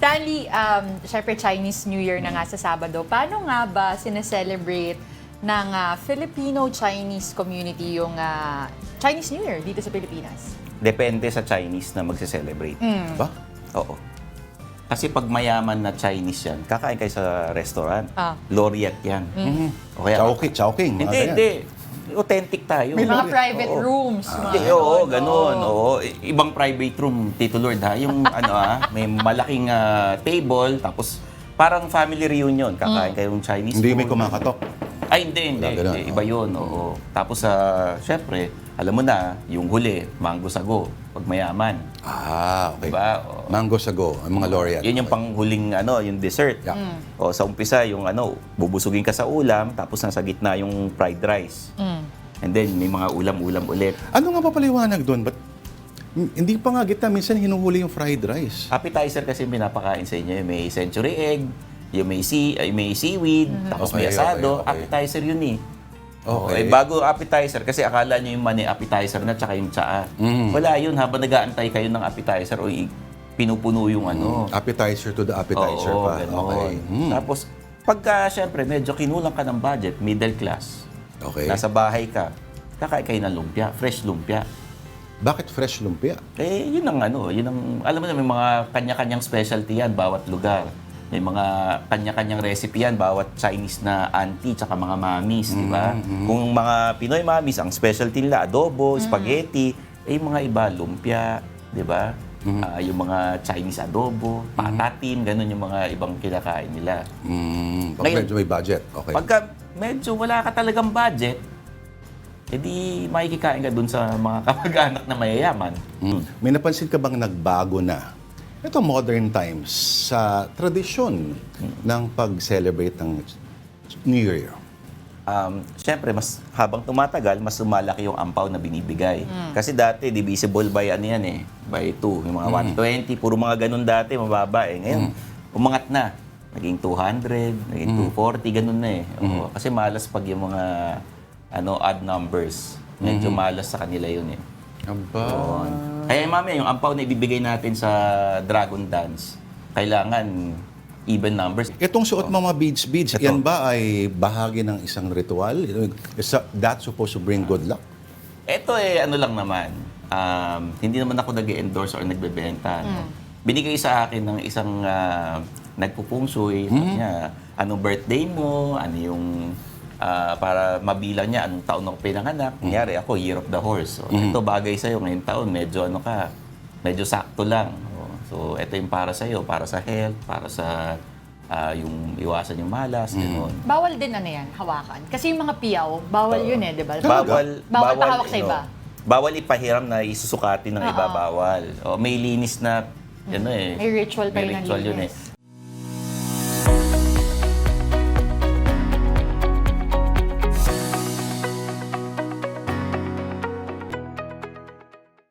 Stanley, syempre Chinese New Year na nga sa Sabado. Paano nga ba sineselebrate ng Filipino-Chinese community yung Chinese New Year dito sa Pilipinas? Depende sa Chinese na magse-celebrate. Ba? Oo. Kasi pag mayaman na Chinese yan, kakain kayo sa restaurant. Laureate yan. O kaya, Chowking. hindi. Authentic tayo. May mga private rooms. Hindi, oo, ganun. Oo. Ibang private room, Tito Lord, ha? Yung may malaking table, tapos parang family reunion. Kakain kayong Chinese Hindi food. may kumakatok. Ay, hindi. Wala ganun, Iba yun, oo. Tapos, syempre, alam mo na, yung huli, mango sago, pag mayaman. Okay. Diba? Oo. Mango sago, ang mga laureate. Yun yung panghuling yung dessert. Yeah. O sa umpisa yung bubusugin ka sa ulam, tapos nasa gitna yung fried rice. And then may mga ulam-ulam ulit. Ano nga ba paliwanag doon? Ba't hindi pa nga gitna, minsan hinuhuli yung fried rice. Appetizer kasi pinapakain sa inyo. May century egg, yung may seaweed, tapos may Okay, asado. okay. Appetizer yun eh. Okay. Bago appetizer, kasi akala nyo yung mani appetizer na tsaka yung tsaa. Wala yun, habang nag-aantay kayo ng appetizer o pinupuno yung Appetizer to the appetizer Oo, pa. ganon. Okay. Tapos, pagka syempre medyo kinulang ka ng budget, middle class, Okay. nasa bahay ka, kakain kayo ng lumpia, fresh lumpia. Bakit fresh lumpia? Yun ang alam mo na, may mga kanya-kanyang specialty yan, bawat lugar. May mga kanya-kanyang recipe yan, bawat Chinese na auntie tsaka mga mamis, di ba? Kung mga Pinoy mamis, ang specialty nila, adobo, spaghetti, yung mga iba, lumpia, di ba? Yung mga Chinese adobo, patatim, ganun yung mga ibang kinakain nila. Pag Ngayon, medyo may budget. Okay. Pagka medyo wala ka talagang budget, edi makikikain ka dun sa mga kamag-anak na mayayaman. May napansin ka bang nagbago na ito modern times sa tradisyon ng pag-celebrate ng New Year? Siyempre, mas habang tumatagal, mas lumalaki yung ampaw na binibigay. Kasi dati, divisible by by 2. Yung mga 120, puro mga ganun dati, mababa eh. Ngayon, umangat na. Naging 200, naging 240, ganun na eh. Oo, kasi malas pag yung mga odd numbers. Medyo malas sa kanila yun eh. Aba. Yun. Kaya mami, yung ampaw na ibibigay natin sa Dragon Dance, kailangan even numbers. Itong suot mga beads, Ito. yan ba ay bahagi ng isang ritual? Is that supposed to bring good luck? Ito lang naman. Hindi naman ako nag-endorse or nagbebenta. No? Binigay sa akin ng isang nagpupungsoy. Sabi niya, anong birthday mo? Ano yung para mabilang niya anong taon ako pinanganak. Kunyari ako, Year of the Horse. So, ito bagay sa'yo ngayong taon. Medyo sakto lang. So, ito yung para sa'yo, para sa health, para sa yung iwasan yung malas, gano'n. Bawal din hawakan. Kasi yung mga piyaw, bawal yun di ba? Bawal pahawak sa iba. Bawal ipahiram na isusukatin ng iba, bawal. May linis na, May ritual pa may yun ng ritual yun linis.